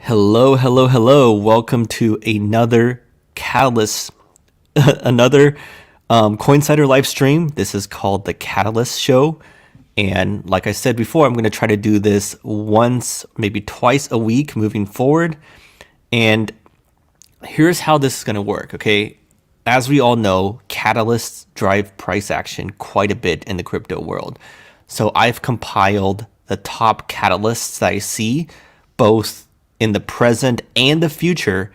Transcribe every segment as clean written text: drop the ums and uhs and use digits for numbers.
Hello, hello, hello. Welcome to another Catalyst, another Coinsider live stream. This is called the Catalyst Show. And like I said before, I'm going to try to do this once, maybe twice a week moving forward. And here's how this is going to work, okay? As we all know, catalysts drive price action quite a bit in the crypto world. So I've compiled the top catalysts that I see, both in the present and the future.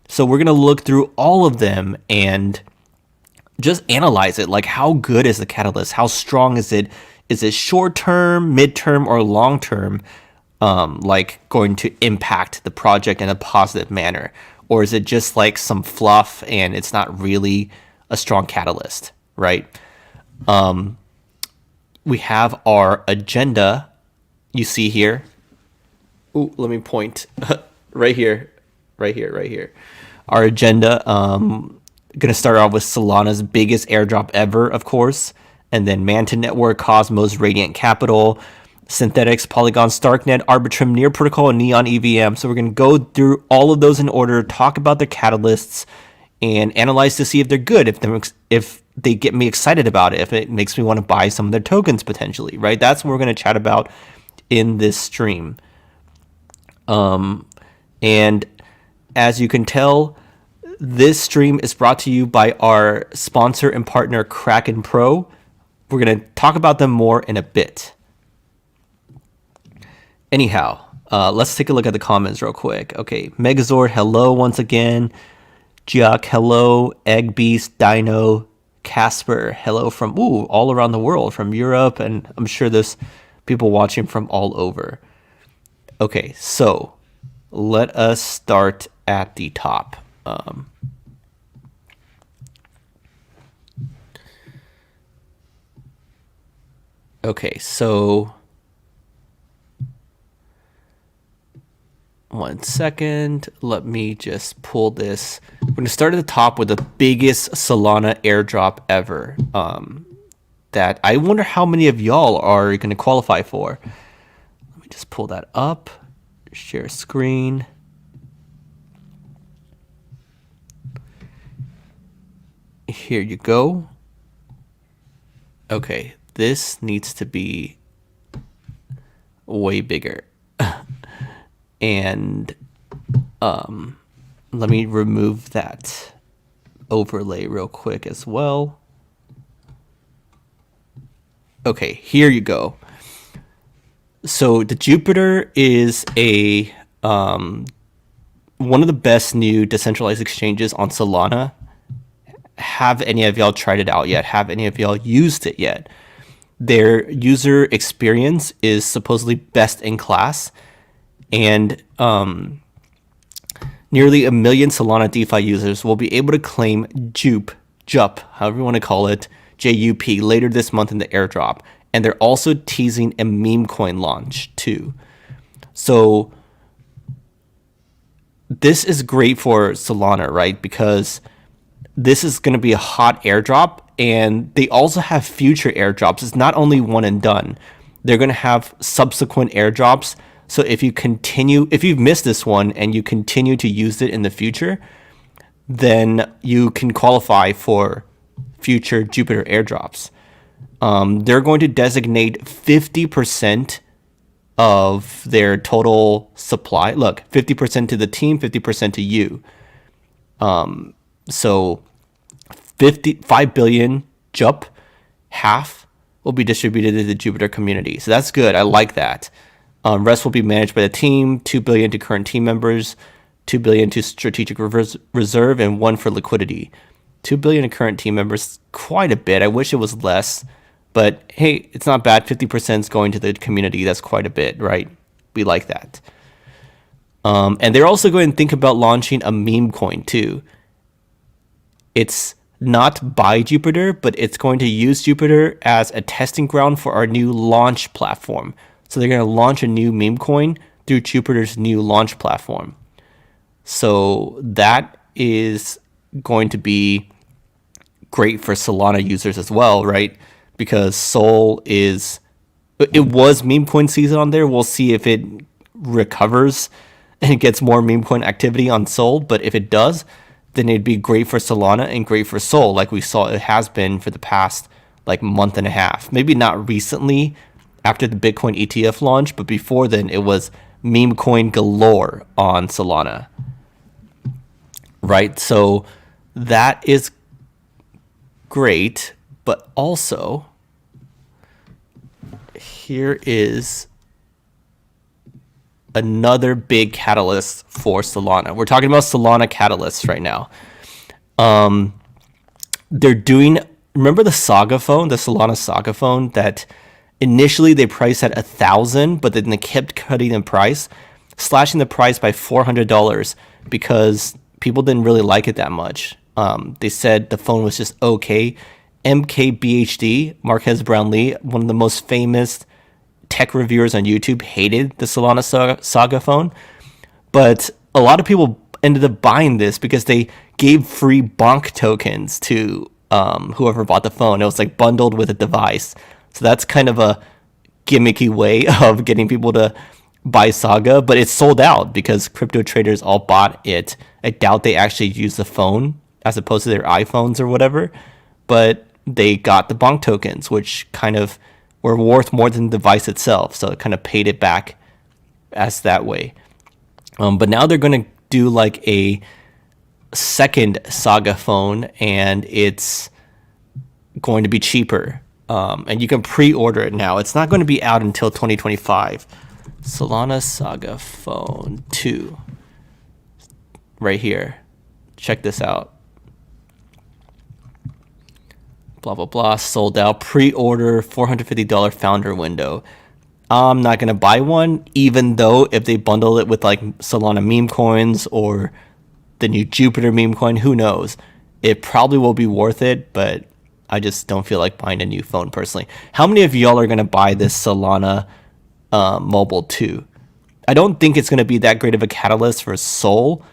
So we're going to look through all of them and just analyze it. Like, how good is the catalyst? How strong is it? Is it short term, mid term, or long term? Like, going to impact the project in a positive manner? Or is it just like some fluff and it's not really a strong catalyst, right? We have our agenda you see here. Ooh, let me point right here. Our agenda, going to start off with Solana's biggest airdrop ever, of course, and then Manta Network, Cosmos, Radiant Capital, Synthetics, Polygon, Starknet, Arbitrum, Near Protocol, and Neon EVM. So we're going to go through all of those in order, talk about their catalysts, and analyze to see if they're good, if they get me excited about it, if it makes me want to buy some of their tokens potentially, right? That's what we're going to chat about in this stream. And as you can tell, this stream is brought to you by our sponsor and partner, Kraken Pro. We're going to talk about them more in a bit. Anyhow, let's take a look at the comments real quick. Okay, Megazord, hello once again. Giak, hello. Egg Beast, Dino, Casper, hello from all around the world, from Europe, and I'm sure there's people watching from all over. Okay, so let us start at the top. Okay, so one second. Let me just pull this. We're going to start at the top with the biggest Solana airdrop ever. That I wonder how many of y'all are going to qualify for. Let me just pull that up. Share screen. Here you go. Okay, this needs to be way bigger. And let me remove that overlay real quick as well. Okay, here you go. So the Jupiter is a one of the best new decentralized exchanges on Solana. Have any of y'all tried it out yet? Have any of y'all used it yet? Their user experience is supposedly best in class, and nearly 1 million Solana DeFi users will be able to claim JUP, however you want to call it, JUP, later this month in the airdrop. And they're also teasing a meme coin launch too. So this is great for Solana, right? Because this is going to be a hot airdrop, and they also have future airdrops. It's not only one and done. They're going to have subsequent airdrops. So if you've missed this one and you continue to use it in the future, then you can qualify for future Jupiter airdrops. They're going to designate 50% of their total supply. Look, 50% to the team, 50% to you. So 5 billion JUP, half will be distributed to the Jupiter community. So that's good. I like that. Rest will be managed by the team, 2 billion to current team members, 2 billion to strategic reserve, and 1 for liquidity. 2 billion to current team members, quite a bit. I wish it was less, but hey, it's not bad. 50% is going to the community. That's quite a bit, right? We like that. And they're also going to think about launching a meme coin too. It's not by Jupiter, but it's going to use Jupiter as a testing ground for our new launch platform. So they're going to launch a new meme coin through Jupiter's new launch platform. So that is going to be great for Solana users as well, right? Because it was meme coin season on there. We'll see if it recovers and it gets more meme coin activity on Sol. But if it does, then it'd be great for Solana and great for Sol, like we saw it has been for the past like month and a half. Maybe not recently after the Bitcoin ETF launch, but before then it was meme coin galore on Solana. Right? So that is great, but also here is another big catalyst for Solana. We're talking about Solana catalysts right now. They're doing, remember the Saga phone, the Solana Saga phone that initially they priced at 1,000, but then they kept cutting the price, slashing the price by $400 because people didn't really like it that much. They said the phone was just okay. MKBHD, Marquez Brownlee, one of the most famous tech reviewers on YouTube, hated the Solana Saga phone. But a lot of people ended up buying this because they gave free bonk tokens to whoever bought the phone. It was like bundled with a device. So that's kind of a gimmicky way of getting people to buy Saga, but it's sold out because crypto traders all bought it. I doubt they actually use the phone as opposed to their iPhones or whatever, but they got the bonk tokens, which kind of were worth more than the device itself. So it kind of paid it back as that way. But now they're going to do like a second Saga phone, and it's going to be cheaper. And you can pre-order it now. It's not going to be out until 2025. Solana Saga Phone 2. Right here. Check this out. Blah, blah, blah. Sold out. Pre-order $450 founder window. I'm not going to buy one, even though if they bundle it with like Solana meme coins or the new Jupiter meme coin, who knows? It probably will be worth it, but I just don't feel like buying a new phone personally. How many of y'all are going to buy this Solana Mobile 2? I don't think it's going to be that great of a catalyst for Sol.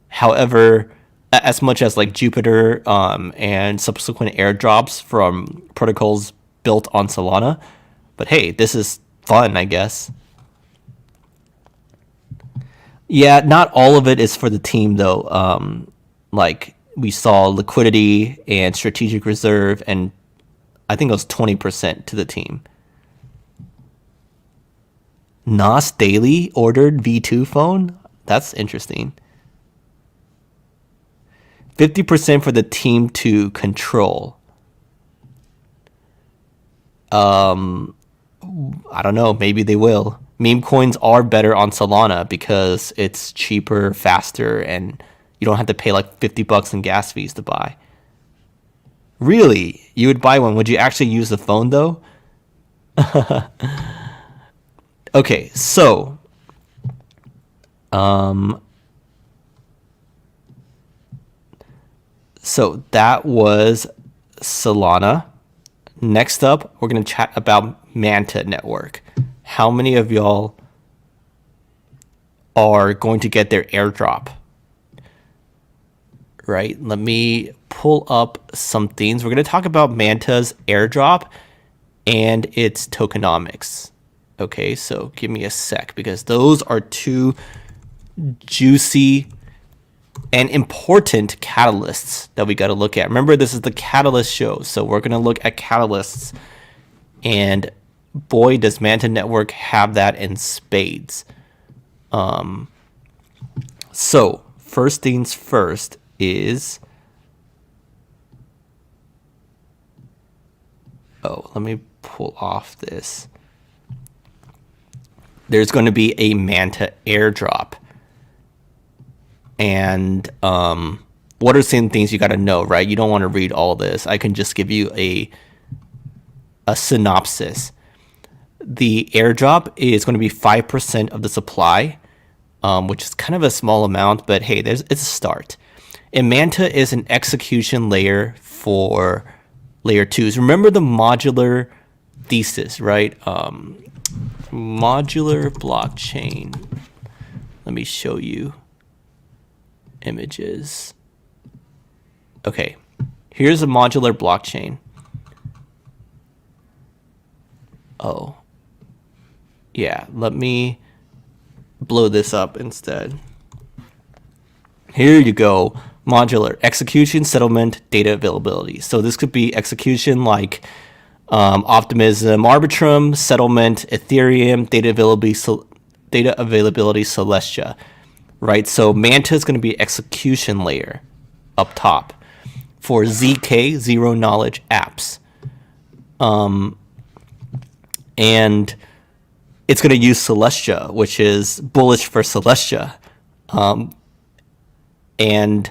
However, as much as like Jupiter and subsequent airdrops from protocols built on Solana. But hey, this is fun, I guess. Yeah, not all of it is for the team though. Like we saw liquidity and strategic reserve, and I think it was 20% to the team. Nas Daily ordered V2 phone? That's interesting. 50% for the team to control. I don't know. Maybe they will. Meme coins are better on Solana because it's cheaper, faster, and you don't have to pay like $50 in gas fees to buy. Really? You would buy one? Would you actually use the phone though? Okay, so so that was Solana. Next up, we're going to chat about Manta Network. How many of y'all are going to get their airdrop? Right, let me pull up some things. We're going to talk about Manta's airdrop and its tokenomics. Okay, so give me a sec because those are two juicy and important catalysts that we got to look at. Remember, this is the Catalyst show, so we're going to look at catalysts. And boy, does Manta Network have that in spades. So first things first is... Oh, let me pull off this. There's going to be a Manta airdrop. And what are some things you got to know, right? You don't want to read all this. I can just give you a synopsis. The airdrop is going to be 5% of the supply, which is kind of a small amount, but hey, it's a start. And Manta is an execution layer for layer 2s. Remember the modular thesis, right? Modular blockchain. Let me show you images. Okay, here's a modular blockchain. Oh, yeah, let me blow this up instead. Here you go. Modular execution, settlement, data availability. So this could be execution like Optimism, Arbitrum, settlement, Ethereum, data availability, Celestia, right? So Manta is going to be execution layer up top for ZK, zero knowledge apps. And it's going to use Celestia, which is bullish for Celestia. And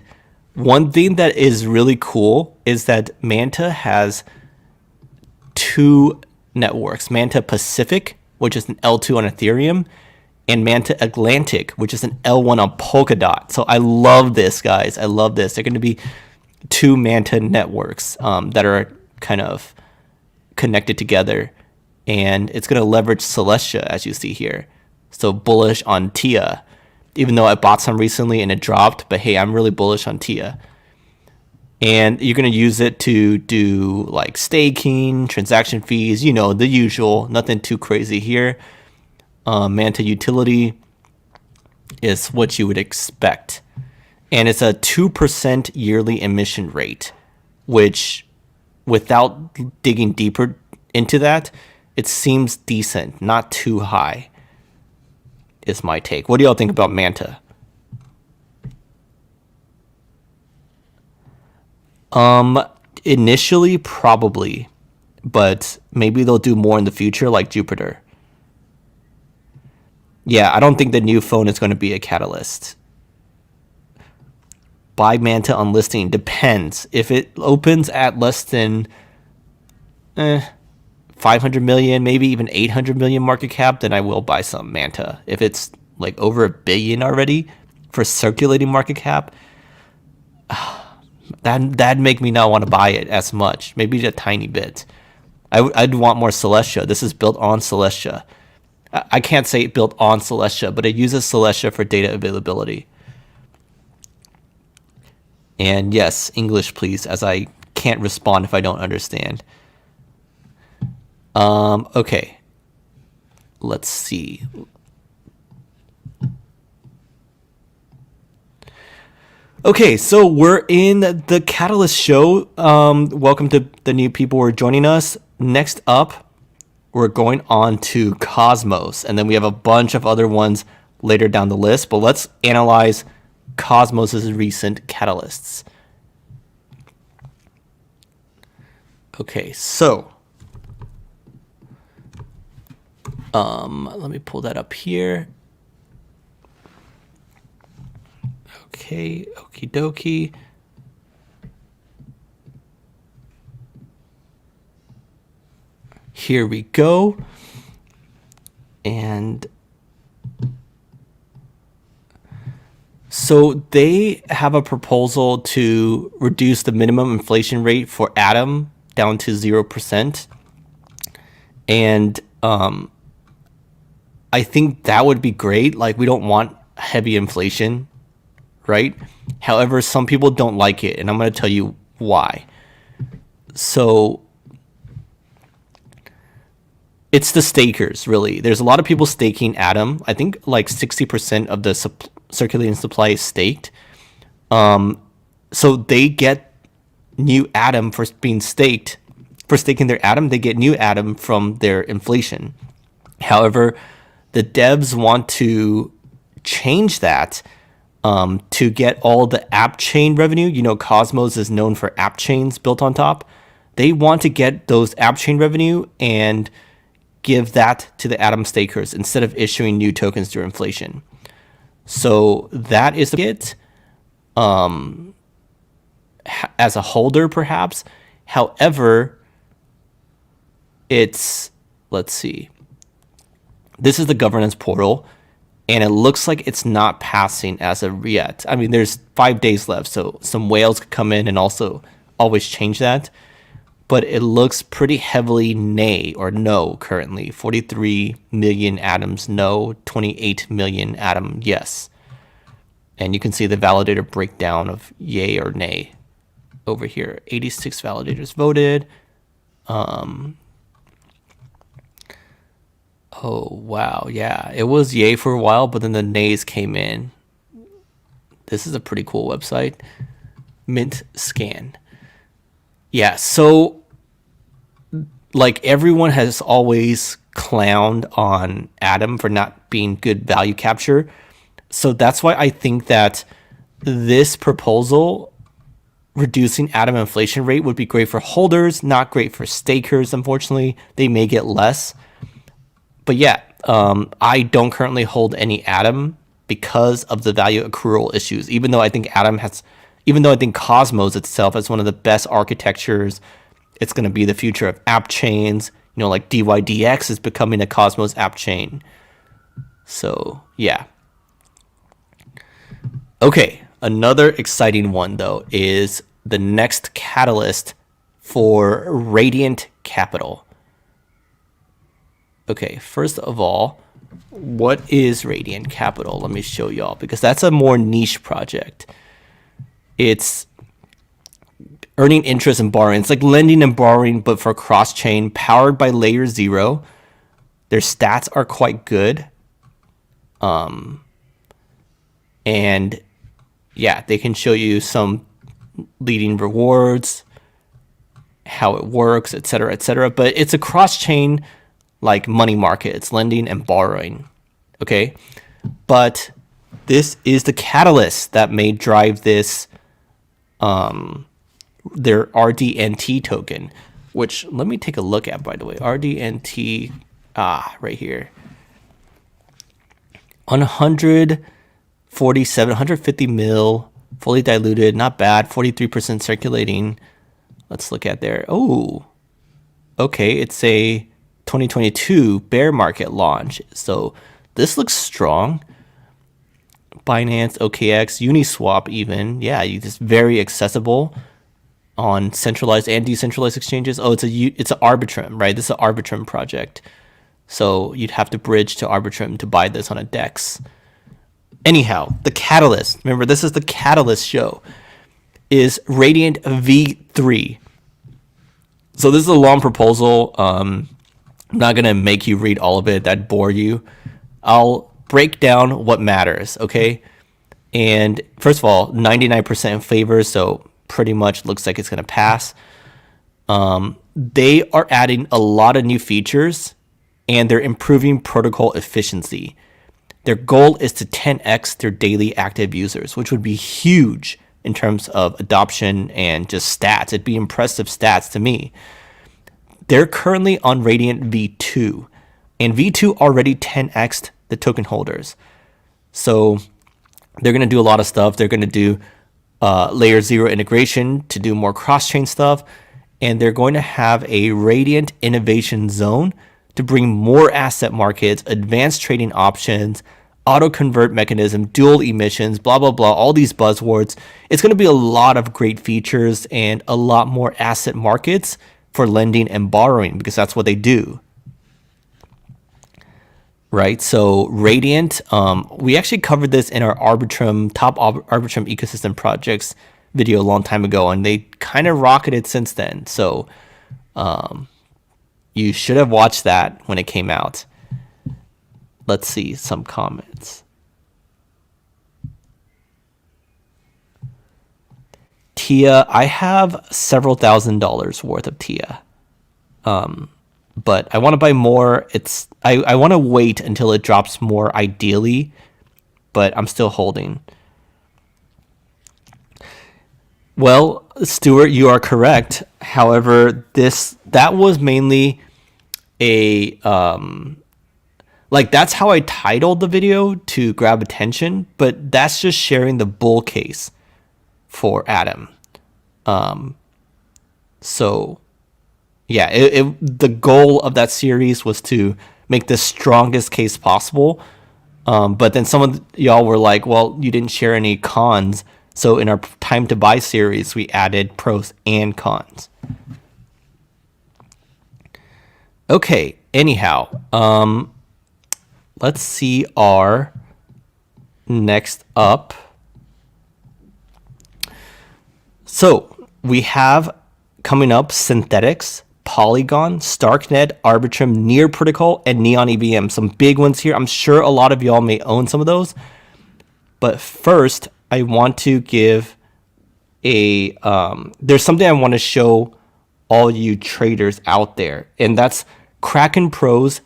one thing that is really cool is that Manta has two networks, Manta Pacific, which is an L2 on Ethereum, and Manta Atlantic, which is an L1 on Polkadot. So I love this, guys. I love this. They're going to be two Manta networks that are kind of connected together, and it's going to leverage Celestia, as you see here. So bullish on TIA, even though I bought some recently and it dropped, but hey, I'm really bullish on TIA. And you're going to use it to do like staking, transaction fees, you know, the usual, nothing too crazy here. Manta utility is what you would expect. And it's a 2% yearly emission rate, which without digging deeper into that, it seems decent, not too high, is my take. What do y'all think about Manta? Initially, probably, but maybe they'll do more in the future, like Jupiter. Yeah, I don't think the new phone is going to be a catalyst. Buy Manta on listing depends. If it opens at less than 500 million, maybe even 800 million market cap, then I will buy some Manta. If it's like over $1 billion already for circulating market cap, that'd make me not want to buy it as much. Maybe a tiny bit. I'd want more Celestia. This is built on Celestia. I can't say it built on Celestia, but it uses Celestia for data availability. And yes, English please, as I can't respond if I don't understand. Okay. Let's see. Okay, so we're in the Catalyst show. Welcome to the new people who are joining us. Next up, we're going on to Cosmos, and then we have a bunch of other ones later down the list, but let's analyze Cosmos's recent catalysts. Okay, so let me pull that up here. Okay, okie dokie. Here we go. And so they have a proposal to reduce the minimum inflation rate for Atom down to 0%. And I think that would be great. Like, we don't want heavy inflation, right? However, some people don't like it, and I'm going to tell you why. So it's the stakers, really. There's a lot of people staking Atom. I think like 60% of the circulating supply is staked. So they get new Atom for being staked. For staking their Atom, they get new Atom from their inflation. However, the devs want to change that to get all the app chain revenue. You know, Cosmos is known for app chains built on top. They want to get those app chain revenue and give that to the Atom stakers instead of issuing new tokens through inflation. So that is it. As a holder, perhaps. However, it's, let's see. This is the governance portal, and it looks like it's not passing as of yet. I mean, there's 5 days left, so some whales could come in and also always change that. But it looks pretty heavily nay or no currently. 43 million atoms no, 28 million atom yes. And you can see the validator breakdown of yay or nay over here. 86 validators voted. Oh, wow. Yeah, it was yay for a while, but then the nays came in. This is a pretty cool website. Mint Scan. Yeah, so like everyone has always clowned on Atom for not being good value capture. So that's why I think that this proposal reducing Atom inflation rate would be great for holders, not great for stakers. Unfortunately, they may get less. But yeah, I don't currently hold any Atom because of the value accrual issues. Even though I think Cosmos itself is one of the best architectures, it's going to be the future of app chains. You know, like DYDX is becoming a Cosmos app chain. So yeah. Okay, another exciting one though is the next catalyst for Radiant Capital. Okay, first of all, what is Radiant Capital? Let me show y'all, because that's a more niche project. It's earning interest and borrowing. It's like lending and borrowing, but for cross-chain, powered by Layer 0. Their stats are quite good. And yeah, they can show you some leading rewards, how it works, etc., etc. But it's a cross-chain like money market. It's lending and borrowing. Okay, but this is the catalyst that may drive this, their RDNT token, which let me take a look at, by the way. RDNT, right here. 150 mil, fully diluted, not bad. 43% circulating. Let's look at there. Oh, okay, it's a 2022 bear market launch. So this looks strong. Binance, OKX, Uniswap even. Yeah, it's very accessible on centralized and decentralized exchanges. Oh, it's an Arbitrum, right? This is an Arbitrum project. So you'd have to bridge to Arbitrum to buy this on a DEX. Anyhow, the catalyst, remember this is the catalyst show, is Radiant V3. So this is a long proposal. I'm not going to make you read all of it. That'd bore you. I'll break down what matters, okay? And first of all, 99% in favor, so pretty much looks like it's going to pass. They are adding a lot of new features, and they're improving protocol efficiency. Their goal is to 10x their daily active users, which would be huge in terms of adoption and just stats. It'd be impressive stats to me. They're currently on Radiant V2, and V2 already 10x'd the token holders. So they're going to do a lot of stuff. They're going to do layer 0 integration to do more cross-chain stuff, and they're going to have a Radiant Innovation Zone to bring more asset markets, advanced trading options, auto-convert mechanism, dual emissions, blah, blah, blah, all these buzzwords. It's going to be a lot of great features and a lot more asset markets for lending and borrowing, because that's what they do. Right, so Radiant, we actually covered this in our top Arbitrum ecosystem projects video a long time ago, and they kind of rocketed since then. So you should have watched that when it came out. Let's see some comments. Tia, I have several $1,000s worth of Tia. But I want to buy more. I want to wait until it drops more ideally, but I'm still holding. Well, Stuart, you are correct. However, that was mainly a that's how I titled the video to grab attention, but that's just sharing the bull case for Atom. So yeah, the goal of that series was to make the strongest case possible. But then some of y'all were like, well, you didn't share any cons. So in our time to buy series, we added pros and cons. Okay, anyhow, let's see our next up. So we have coming up synthetics, Polygon, Starknet, Arbitrum, Near Protocol, and Neon EVM. Some big ones here. I'm sure a lot of y'all may own some of those. But first, I want to give a there's something I want to show all you traders out there, and that's Kraken Pro's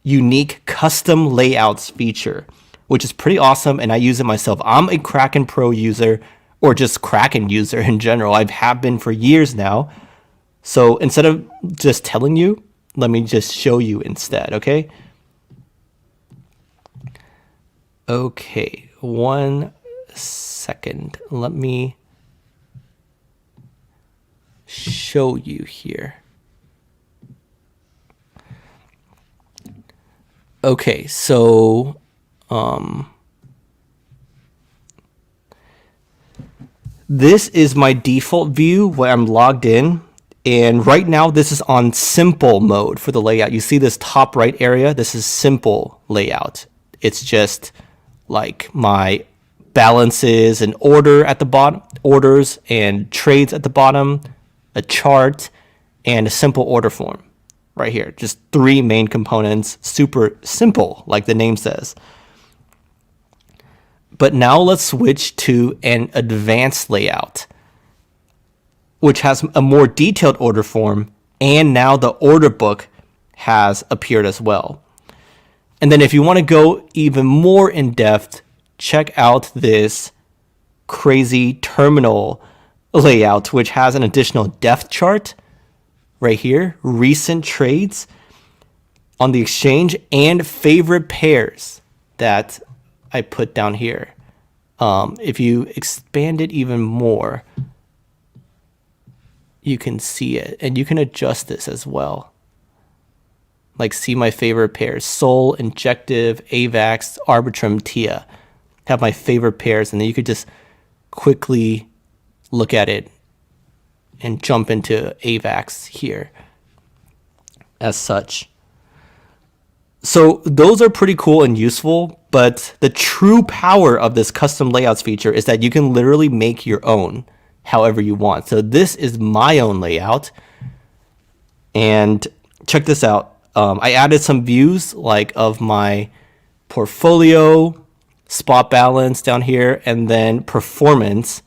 unique custom layouts feature, which is pretty awesome, and I use it myself. I'm a Kraken Pro user, or just Kraken user in general. I have been for years now. So instead of just telling you, let me just show you instead, okay? Okay, 1 second. Let me show you here. Okay, so this is my default view where I'm logged in, and right now this is on simple mode for the layout. You see this top right area? This is simple layout. It's just like my balances and order at the bottom, orders and trades at the bottom, a chart, and a simple order form right here. Just 3 main components, super simple, like the name says. But now let's switch to an advanced layout, which has a more detailed order form, and now the order book has appeared as well. And then if you want to go even more in depth, check out this crazy terminal layout, which has an additional depth chart right here, recent trades on the exchange, and favorite pairs that I put down here. If you expand it even more, you can see it, and you can adjust this as well. Like, see my favorite pairs: Sol, Injective, AVAX, Arbitrum, TIA. Have my favorite pairs, and then you could just quickly look at it and jump into AVAX here as such. So those are pretty cool and useful, but the true power of this custom layouts feature is that you can literally make your own however you want. So this is my own layout, and check this out. I added some views like of my portfolio, spot balance down here, and then performance.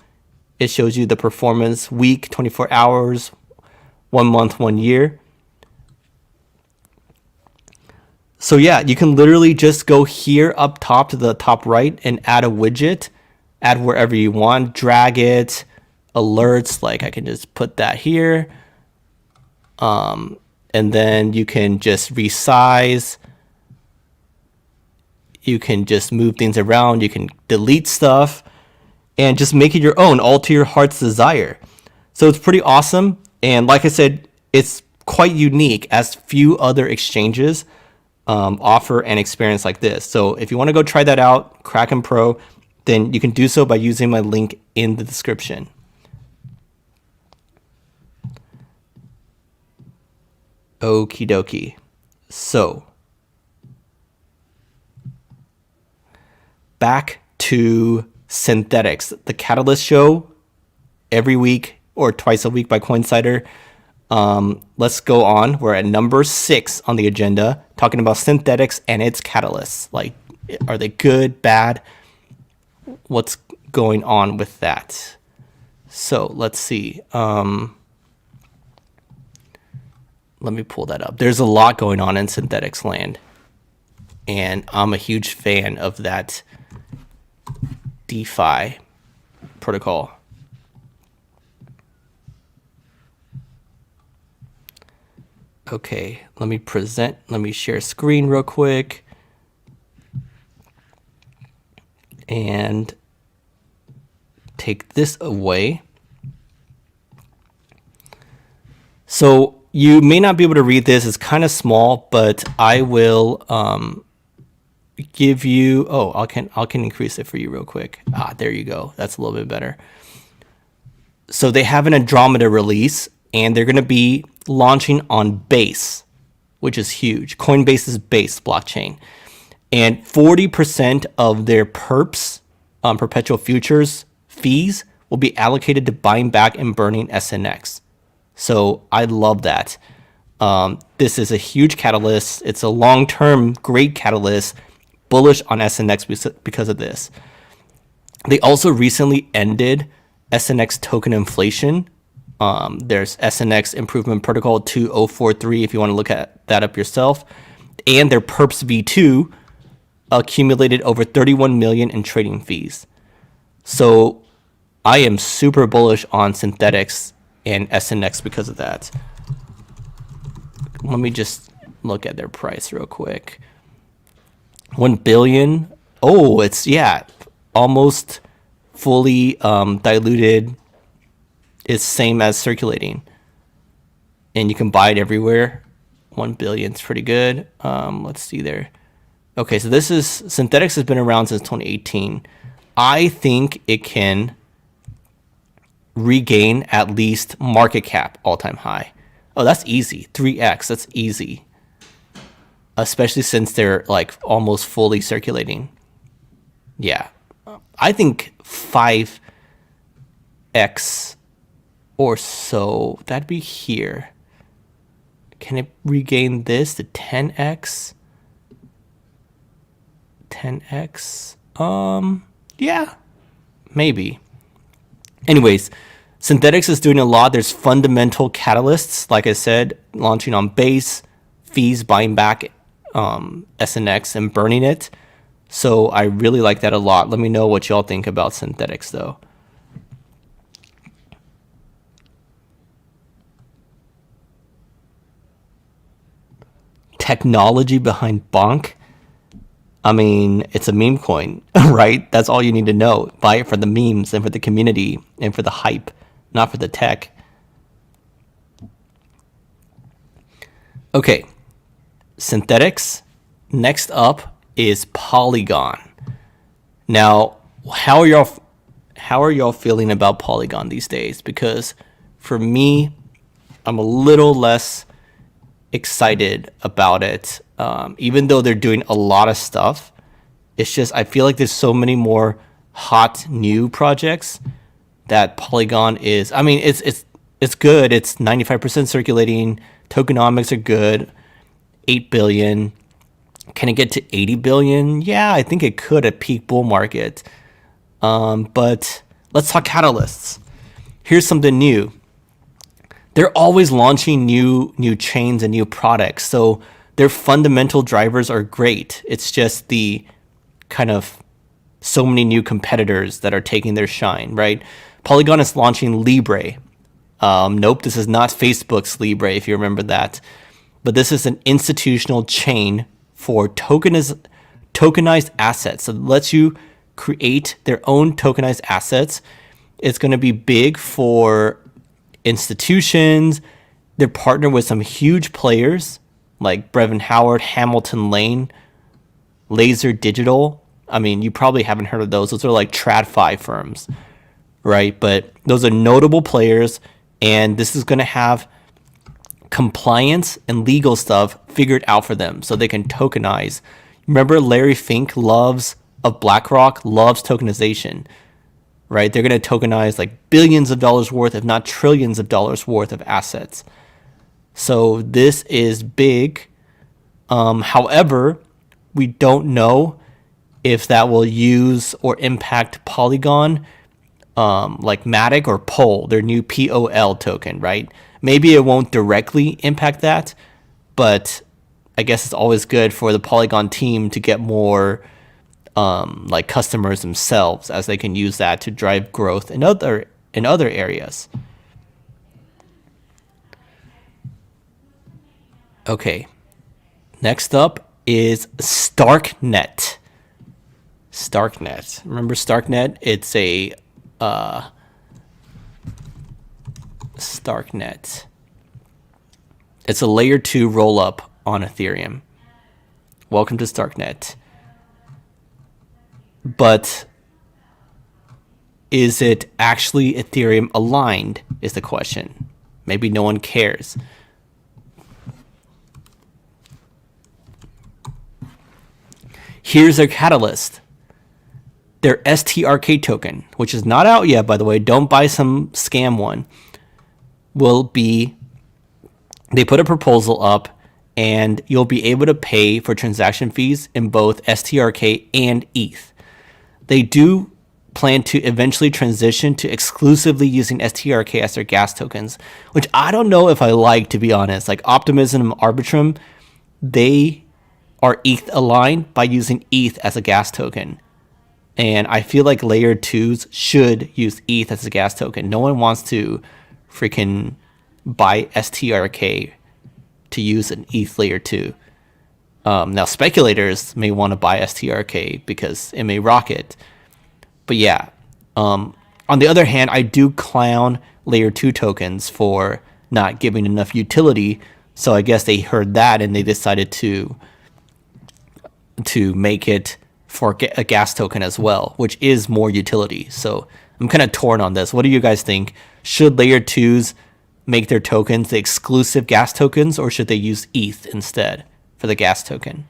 It shows you the performance week, 24 hours, 1 month, 1 year. So yeah, you can literally just go here up top to the top right and add a widget, add wherever you want, drag it, alerts, like I can just put that here. And then you can just resize. You can just move things around. You can delete stuff and just make it your own, all to your heart's desire. So it's pretty awesome. And like I said, it's quite unique, as few other exchanges offer an experience like this. So if you want to go try that out, Kraken Pro, then you can do so by using my link in the description. Okie dokie. So back to synthetics, the Catalyst show every week or twice a week by Coinsider. Let's go on. We're at number 6 on the agenda, talking about synthetics and its catalysts. Like, are they good, bad? What's going on with that? So let's see. Let me pull that up. There's a lot going on in synthetics land, and I'm a huge fan of that DeFi protocol. Okay, let me share screen real quick. And take this away. So you may not be able to read this, it's kind of small, but I will give you, I can increase it for you real quick. There you go. That's a little bit better. So they have an Andromeda release, and they're going to be launching on Base, which is huge. Coinbase's Base blockchain. And 40% of their perps, perpetual futures fees, will be allocated to buying back and burning SNX. So I love that. This is a huge catalyst. It's a long-term great catalyst, bullish on SNX because of this. They also recently ended SNX token inflation. There's SNX Improvement Protocol 2043 if you want to look at that up yourself. And their Perps V2 accumulated over 31 million in trading fees. So I am super bullish on Synthetics and SNX because of that. Let me just look at their price real quick. 1 billion. Oh, it's, yeah, almost fully diluted. It's same as circulating. And you can buy it everywhere. 1 billion is pretty good. Let's see there. Okay, so this is, Synthetics has been around since 2018. I think it can regain at least market cap all-time high. Oh, that's easy. 3x, that's easy. Especially since they're like almost fully circulating. Yeah. I think 5x or so, that'd be here. Can it regain this to 10x? 10x? Yeah, maybe. Anyways, Synthetics is doing a lot. There's fundamental catalysts, like I said, launching on base, fees, buying back SNX and burning it. So I really like that a lot. Let me know what y'all think about Synthetics, though. Technology behind Bonk. I mean, it's a meme coin, right? That's all you need to know. Buy it for the memes and for the community and for the hype, not for the tech. Okay, Synthetics. Next up is Polygon. Now, how are y'all feeling about Polygon these days? Because for me, I'm a little less excited about it. Even though they're doing a lot of stuff, it's just I feel like there's so many more hot new projects that Polygon is. I mean, it's good. It's 95% circulating. Tokenomics are good. 8 billion. Can it get to 80 billion? Yeah, I think it could at peak bull market. But let's talk catalysts. Here's something new. They're always launching new chains and new products. So their fundamental drivers are great. It's just the kind of so many new competitors that are taking their shine, right? Polygon is launching Libre. Nope, this is not Facebook's Libre, if you remember that. But this is an institutional chain for tokenized assets. So it lets you create their own tokenized assets. It's going to be big for institutions. They're partnered with some huge players like Brevin Howard, Hamilton Lane, Laser Digital. I mean, you probably haven't heard of those. Those are like TradFi firms, right? But those are notable players, and this is going to have compliance and legal stuff figured out for them so they can tokenize. Remember, Larry Fink of BlackRock loves tokenization, right? They're going to tokenize like billions of dollars worth, if not trillions of dollars worth of assets. So this is big. However, we don't know if that will use or impact Polygon, like Matic or POL, their new POL token, right? Maybe it won't directly impact that, but I guess it's always good for the Polygon team to get more like customers themselves, as they can use that to drive growth in other areas. Okay, next up is Starknet. Starknet. Remember Starknet? It's a Starknet. It's a layer 2 roll up on Ethereum. Welcome to Starknet. But is it actually Ethereum aligned is the question. Maybe no one cares. Here's their catalyst. Their STRK token, which is not out yet, by the way, don't buy some scam one, will be They put a proposal up, and you'll be able to pay for transaction fees in both STRK and ETH. They do plan to eventually transition to exclusively using STRK as their gas tokens, which I don't know if I like, to be honest. Like Optimism and Arbitrum, they are ETH aligned by using ETH as a gas token. And I feel like layer 2s should use ETH as a gas token. No one wants to freaking buy STRK to use an ETH layer 2. Now, speculators may want to buy STRK because it may rock it. But yeah, on the other hand, I do clown layer 2 tokens for not giving enough utility. So I guess they heard that and they decided to make it for a gas token as well, which is more utility. So I'm kind of torn on this. What do you guys think? Should layer 2s make their tokens the exclusive gas tokens, or should they use ETH instead for the gas token?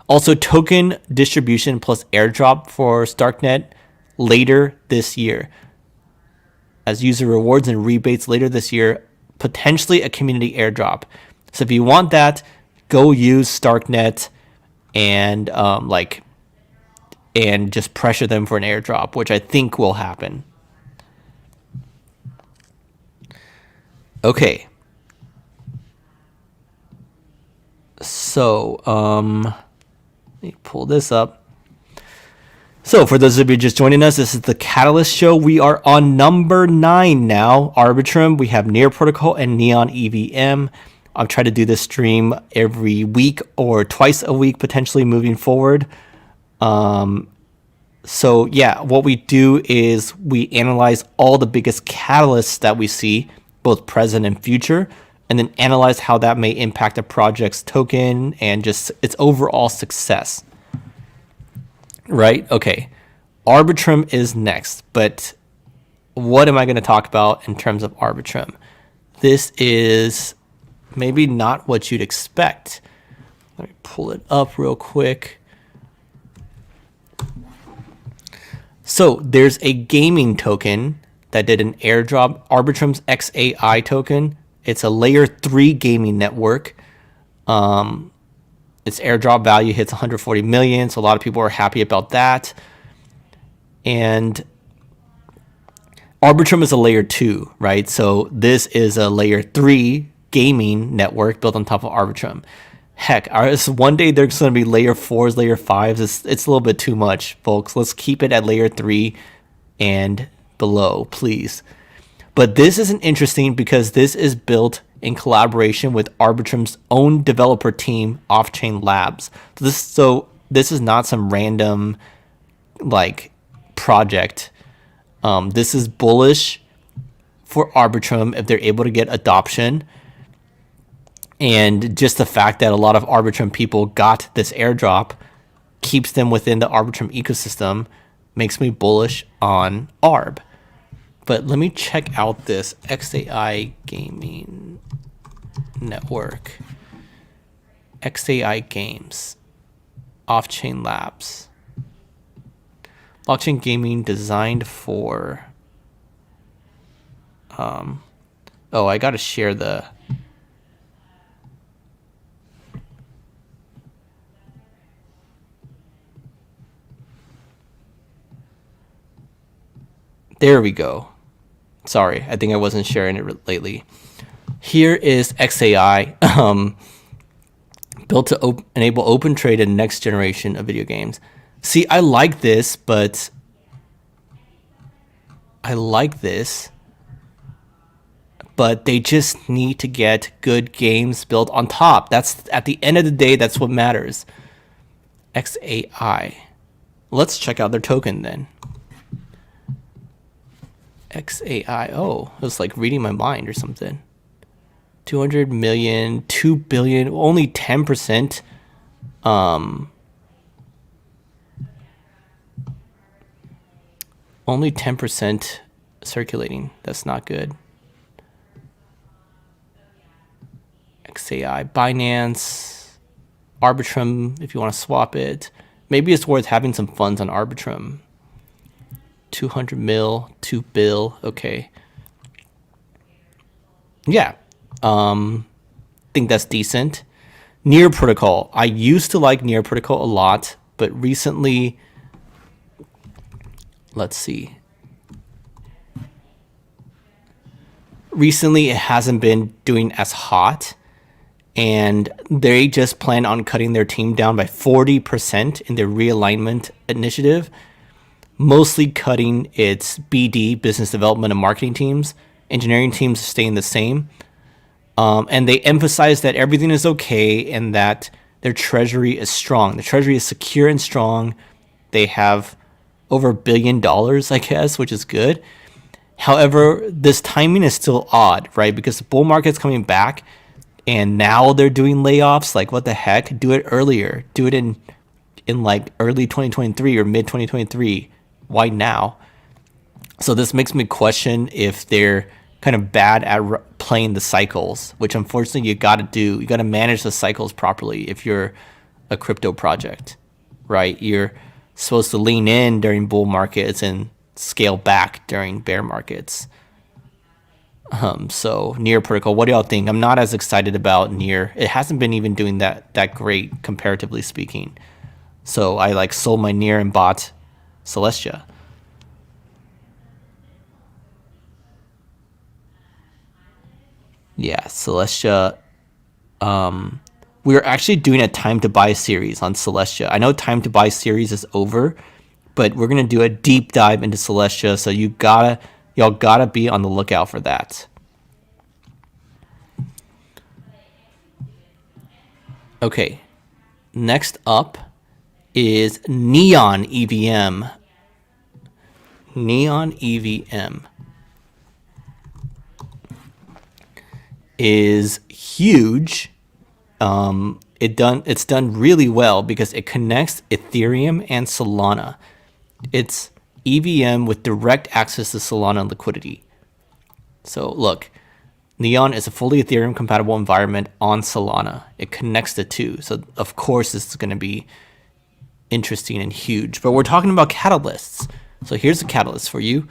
Also, token distribution plus airdrop for Starknet later this year. As user rewards and rebates later this year, potentially a community airdrop. So if you want that, go use Starknet and and just pressure them for an airdrop, which I think will happen. Okay. So, let me pull this up. So for those of you just joining us, this is the Catalyst Show. We are on number 9 now, Arbitrum. We have Near Protocol and Neon EVM. I'll try to do this stream every week or twice a week, potentially moving forward. So yeah, what we do is we analyze all the biggest catalysts that we see, both present and future, and then analyze how that may impact a project's token and just its overall success. Right? Okay. Arbitrum is next, but what am I going to talk about in terms of Arbitrum? This is maybe not what you'd expect. Let me pull it up real quick. So there's a gaming token that did an airdrop, Arbitrum's XAI token. It's a layer 3 gaming network. Its airdrop value hits 140 million, so a lot of people are happy about that. And Arbitrum is a layer 2, right? So this is a layer 3 gaming network built on top of Arbitrum. Heck, one day there's going to be layer 4s, layer 5s. It's a little bit too much, folks. Let's keep it at layer 3 and below, please. But this isn't interesting because this is built in collaboration with Arbitrum's own developer team, Off-Chain Labs. So this is not some random project. This is bullish for Arbitrum if they're able to get adoption. And just the fact that a lot of Arbitrum people got this airdrop keeps them within the Arbitrum ecosystem, makes me bullish on ARB. But let me check out this XAI gaming network. XAI Games. Off-Chain Labs. Blockchain gaming designed for... I got to share the... There we go. Sorry, I think I wasn't sharing it lately. Here is XAI, built to enable open trade in the next generation of video games. See, I like this, but they just need to get good games built on top. That's at the end of the day, that's what matters. XAI. Let's check out their token then. XAI. Oh, it was like reading my mind or something. 200 million, 2 billion, only 10%. Only 10% circulating. That's not good. XAI, Binance, Arbitrum, if you want to swap it. Maybe it's worth having some funds on Arbitrum. 200 mil, 2 bill, okay. Yeah. think that's decent. Near Protocol. I used to like Near Protocol a lot, but recently, let's see. Recently, it hasn't been doing as hot, and they just plan on cutting their team down by 40% in their realignment initiative, mostly cutting its BD, business development and marketing teams. Engineering teams are staying the same. And they emphasize that everything is okay and that their treasury is strong. The treasury is secure and strong. They have over $1 billion, I guess, which is good. However, this timing is still odd, right? Because the bull market's coming back and now they're doing layoffs. Like, what the heck? Do it earlier. Do it in like early 2023 or mid 2023. Why now? So this makes me question if they're kind of bad at playing the cycles, which unfortunately you got to do. You got to manage the cycles properly if you're a crypto project, right? You're supposed to lean in during bull markets and scale back during bear markets. So Near Protocol, what do y'all think? I'm not as excited about Near. It hasn't been even doing that great comparatively speaking. So I like sold my Near and bought Celestia. Yeah, Celestia. We're actually doing a time to buy series on Celestia. I know time to buy series is over, but we're gonna do a deep dive into Celestia, so y'all gotta be on the lookout for that. Okay, next up is Neon EVM. Neon EVM is huge. It's done really well because it connects Ethereum and Solana. It's EVM with direct access to Solana liquidity. So look, Neon is a fully Ethereum compatible environment on Solana. It connects the two. So of course this is going to be interesting and huge. But we're talking about catalysts. So here's a catalyst for you.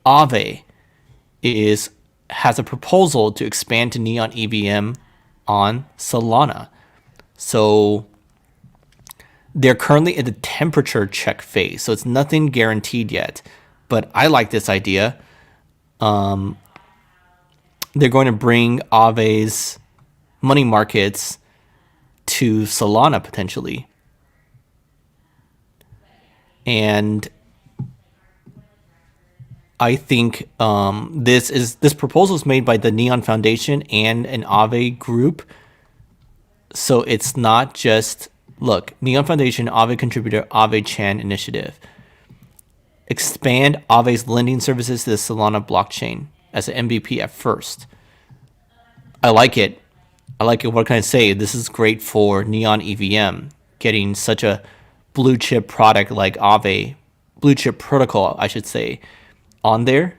Aave has a proposal to expand to Neon EVM on Solana. So they're currently in the temperature check phase, so it's nothing guaranteed yet. But I like this idea. They're going to bring Aave's money markets to Solana potentially. And I think this proposal is made by the Neon Foundation and an Aave group. So it's not just, look, Neon Foundation, Aave contributor, Aave Chan initiative. Expand Aave's lending services to the Solana blockchain as an MVP at first. I like it. What can I say? This is great for Neon EVM. Getting such a blue chip product like Aave, blue chip protocol, I should say, on there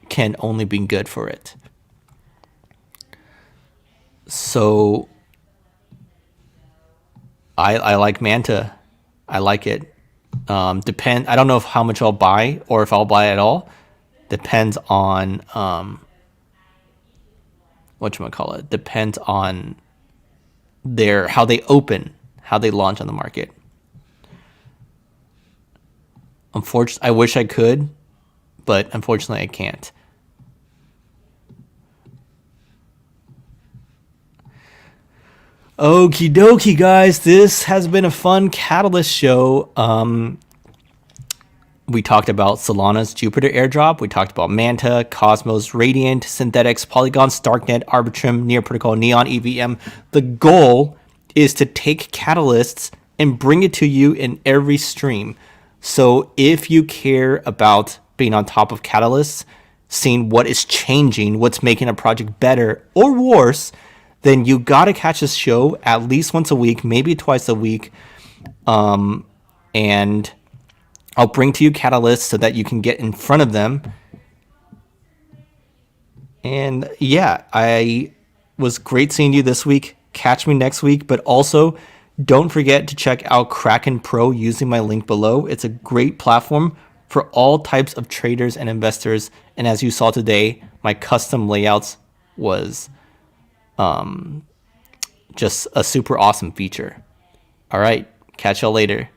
can only be good for it. So I like Manta. I like it. I don't know how much I'll buy or if I'll buy at all. Depends on whatchamacallit. Depends on how they launch on the market. Unfortunately, I wish I could, but unfortunately I can't. Okie dokie, guys. This has been a fun Catalyst show. We talked about Solana's Jupiter airdrop. We talked about Manta, Cosmos, Radiant, Synthetics, Polygon, Starknet, Arbitrum, Near Protocol, Neon EVM. The goal is to take catalysts and bring it to you in every stream. So if you care about being on top of catalysts, seeing what is changing, what's making a project better or worse, then you got to catch this show at least once a week, maybe twice a week. And I'll bring to you catalysts so that you can get in front of them. And yeah, I was great seeing you this week. Catch me next week, but also don't forget to check out Kraken Pro using my link below. It's a great platform for all types of traders and investors. And as you saw today, my custom layouts was just a super awesome feature. All right, catch y'all later.